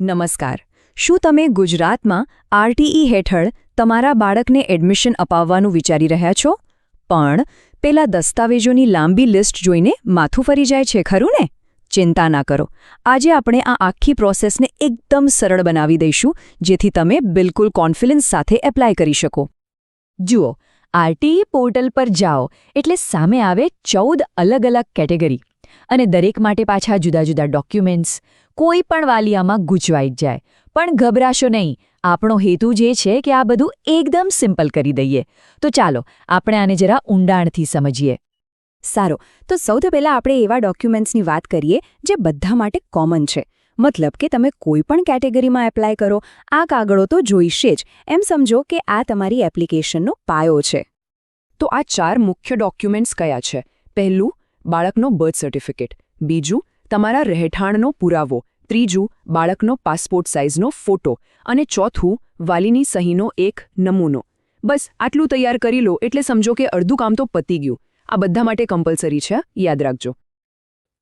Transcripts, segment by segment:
નમસ્કાર. શું તમે ગુજરાતમાં આરટીઈ હેઠળ તમારા બાળકને એડમિશન અપાવવાનું વિચારી રહ્યા છો? પણ પેલા દસ્તાવેજોની લાંબી લિસ્ટ જોઈને માથું ફરી જાય છે ખરું ને? ચિંતા ના કરો. આજે આપણે આ આખી પ્રોસેસને એકદમ સરળ બનાવી દઈશું, જેથી તમે બિલકુલ કોન્ફિડન્સ સાથે એપ્લાય કરી શકો. જુઓ, આરટીઈ પોર્ટલ પર જાઓ એટલે સામે આવે 14 અલગ-અલગ કેટેગરી અને દરેક માટે પાછા જુદા-જુદા ડોક્યુમેન્ટ્સ. કોઈ પણ વાલી આમાં ગૂંચવાઈ જ જાય. પણ ગભરાશો નહીં, આપણો હેતુ જે છે કે આ બધું એકદમ સિમ્પલ કરી દઈએ. તો ચાલો આપણે આને જરા ઊંડાણથી સમજીએ. સારો, તો સૌથી પહેલાં આપણે એવા ડોક્યુમેન્ટ્સની વાત કરીએ જે બધા માટે કોમન છે. મતલબ કે તમે કોઈ પણ કેટેગરીમાં એપ્લાય કરો, આ કાગળો તો જોઈશે જ. એમ સમજો કે આ તમારી એપ્લિકેશનનો પાયો છે. તો આ 4 મુખ્ય ડોક્યુમેન્ટ્સ કયા છે? પહેલું, બાળકનો બર્થ સર્ટિફિકેટ. બીજું, તમારા રહેઠાણનો પુરાવો. ત્રીજું, બાળકનો પાસપોર્ટ સાઇઝનો ફોટો. અને ચોથું, વાલીની સહીનો એક નમૂનો. બસ આટલું તૈયાર કરી લો એટલે સમજો કે અડધું કામ તો પતી ગયું. આ બધા માટે કમ્પલસરી છે, યાદ રાખજો.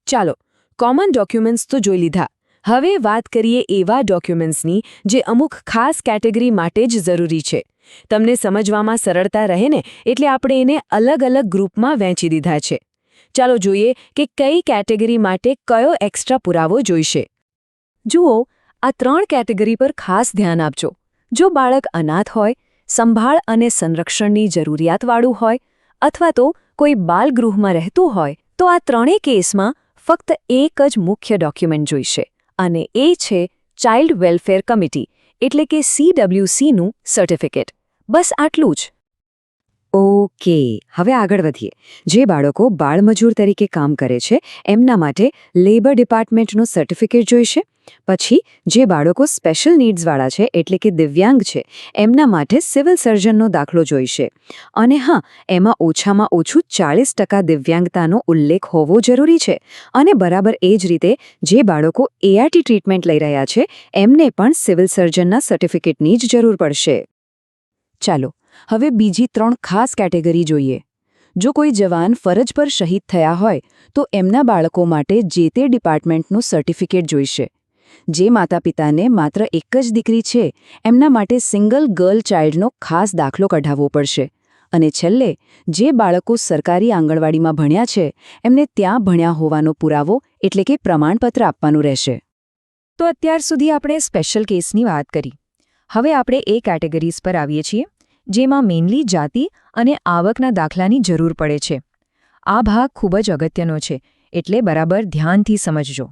ચાલો, કોમન ડોક્યુમેન્ટ્સ તો જોઈ લીધા. હવે વાત કરીએ એવા ડોક્યુમેન્ટ્સની જે અમુક ખાસ કેટેગરી માટે જ જરૂરી છે. તમને સમજવામાં સરળતા રહે ને એટલે આપણે એને અલગ-અલગ ગ્રુપમાં વહેંચી દીધા છે. ચાલો જોઈએ કે કઈ કેટેગરી માટે કયો એક્સ્ટ્રા પુરાવો જોઈશે. જુઓ, આ 3 કેટેગરી પર ખાસ ધ્યાન આપજો. જો બાળક અનાથ હોય, સંભાળ અને સંરક્ષણની જરૂરિયાતવાળું હોય, અથવા તો કોઈ બાલગૃહમાં રહેતું હોય, તો આ ત્રણેય કેસમાં ફક્ત એક જ મુખ્ય ડોક્યુમેન્ટ જોઈશે, અને એ છે ચાઇલ્ડ વેલફેર કમિટી એટલે કે CWCનું સર્ટિફિકેટ. બસ આટલું જ. ઓકે, હવે આગળ વધીએ. જે બાળકો બાળમજૂર તરીકે કામ કરે છે એમના માટે લેબર ડિપાર્ટમેન્ટનું સર્ટિફિકેટ જોઈશે. પછી જે બાળકો સ્પેશિયલ નીડ્સવાળા છે એટલે કે દિવ્યાંગ છે એમના માટે સિવિલ સર્જનનો દાખલો જોઈશે. અને હા, એમાં ઓછામાં ઓછું 40% દિવ્યાંગતાનો ઉલ્લેખ હોવો જરૂરી છે. અને બરાબર એ જ રીતે જે બાળકો ART ટ્રીટમેન્ટ લઈ રહ્યા છે એમને પણ સિવિલ સર્જનના સર્ટિફિકેટની જ જરૂર પડશે. ચાલો હવે બીજી 3 ખાસ કેટેગરી જોઈએ. જો કોઈ જવાન ફરજ પર શહીદ થયા હોય તો એમના બાળકો માટે જે તે ડિપાર્ટમેન્ટનું સર્ટિફિકેટ જોઈશે. જે માતા પિતાને માત્ર એક જ દીકરી છે એમના માટે સિંગલ ગર્લ ચાઇલ્ડનો ખાસ દાખલો કઢાવવો પડશે. અને છેલ્લે, જે બાળકો સરકારી આંગણવાડીમાં ભણ્યા છે એમને ત્યાં ભણ્યા હોવાનો પુરાવો એટલે કે પ્રમાણપત્ર આપવાનું રહેશે. તો અત્યાર સુધી આપણે સ્પેશિયલ કેસની વાત કરી. હવે આપણે એ કેટેગરીઝ પર આવીએ છીએ જેમાં મેઇનલી જાતિ અને આવકના દાખલાની જરૂર પડે છે. આ ભાગ ખૂબ જ અગત્યનો છે, એટલે બરાબર ધ્યાનથી સમજજો.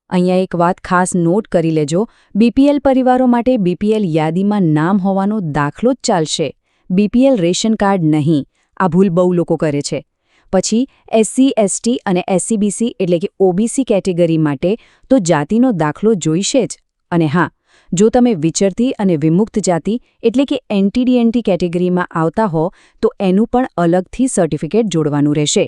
અહીંયા એક વાત ખાસ નોટ કરી લેજો. BPL પરિવારો માટે BPL યાદીમાં નામ હોવાનો દાખલો જ ચાલશે. BPL રેશન કાર્ડ નહીં. આ ભૂલ બહુ લોકો કરે છે. પછી SC, ST અને SCBC એટલે કે OBC કેટેગરી માટે તો જાતિનો દાખલો જોઈશે જ. અને હા, જો તમે વિચરતી અને વિમુક્ત જાતિ એટલે કે NTD-NT કેટેગરીમાં આવતા હો તો એનું પણ અલગથી સર્ટિફિકેટ જોડવાનું રહેશે.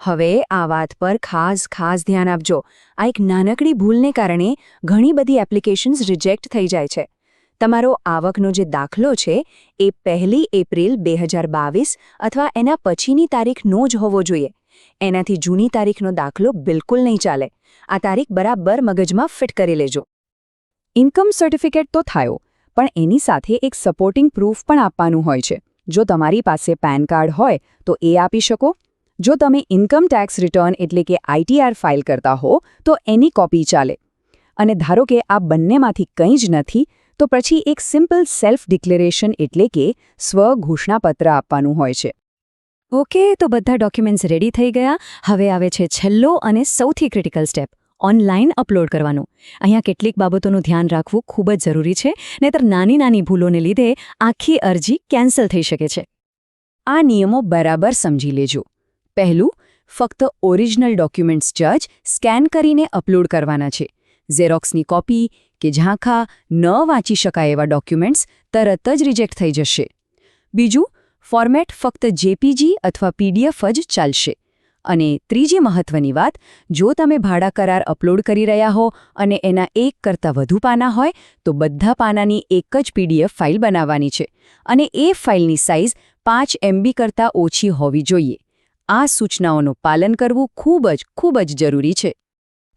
હવે આ વાત પર ખાસ ધ્યાન આપજો. આ એક નાનકડી ભૂલને કારણે ઘણી બધી એપ્લિકેશન્સ રિજેક્ટ થઈ જાય છે. તમારો આવકનો જે દાખલો છે એ 1 એપ્રિલ 2022 અથવા એના પછીની તારીખનો જ હોવો જોઈએ. એનાથી જૂની તારીખનો દાખલો બિલકુલ નહીં ચાલે. આ તારીખ બરાબર મગજમાં ફિટ કરી લેજો. ઇન્કમ સર્ટિફિકેટ તો થયો, પણ એની સાથે એક સપોર્ટિંગ પ્રૂફ પણ આપવાનું હોય છે. જો તમારી પાસે પેન કાર્ડ હોય તો એ આપી શકો. જો તમે ઇન્કમ ટેક્સ રિટર્ન એટલે કે ITR ફાઇલ કરતા હો તો એની કોપી ચાલે. અને ધારો કે આ બંનેમાંથી કંઈ જ નથી તો પછી એક સિમ્પલ સેલ્ફ ડિક્લેરેશન એટલે કે સ્વઘોષણાપત્ર આપવાનું હોય છે. ઓકે, તો બધા ડોક્યુમેન્ટ્સ રેડી થઈ ગયા. હવે આવે છે છેલ્લો અને સૌથી ક્રિટિકલ સ્ટેપ, ઓનલાઈન અપલોડ કરવાનું. અહીંયા કેટલીક બાબતોનું ધ્યાન રાખવું ખૂબ જ જરૂરી છે, નહીંતર નાની ભૂલોને લીધે આખી અરજી કેન્સલ થઈ શકે છે. આ નિયમો બરાબર સમજી લેજો. પહેલું, ફક્ત ઓરિજિનલ ડોક્યુમેન્ટ્સ જ સ્કેન કરીને અપલોડ કરવાના છે. ઝેરોક્સની કોપી કે ઝાંખા ન વાંચી શકાય એવા ડોક્યુમેન્ટ્સ તરત જ રિજેક્ટ થઈ જશે. બીજું, ફોર્મેટ ફક્ત JPG અથવા PDF જ ચાલશે. અને ત્રીજી મહત્વની વાત, જો તમે ભાડા કરાર અપલોડ કરી રહ્યા હો અને એના 1 કરતાં વધુ પાના હોય તો બધા પાનાની એક જ PDF ફાઇલ બનાવવાની છે. અને એ ફાઇલની સાઇઝ 5 MB કરતાં ઓછી હોવી જોઈએ. આ સૂચનાઓનું પાલન કરવું ખૂબ જ જરૂરી છે.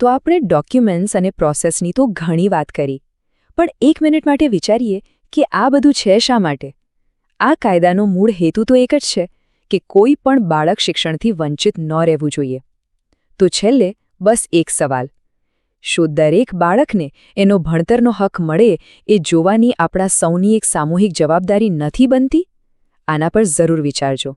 તો આપણે ડોક્યુમેન્ટ્સ અને પ્રોસેસની તો ઘણી વાત કરી, પણ 1 મિનિટ માટે વિચારીએ કે આ બધું છે શા માટે? આ કાયદાનો મૂળ હેતુ તો એક જ છે કે કોઈ પણ બાળક શિક્ષણથી વંચિત ન રહેવું જોઈએ. તો છેલ્લે બસ એક સવાલ: શું દરેક બાળકને એનો ભણતરનો હક મળે એ જોવાની આપણા સૌની એક સામૂહિક જવાબદારી નથી બનતી? આના પર જરૂર વિચારજો.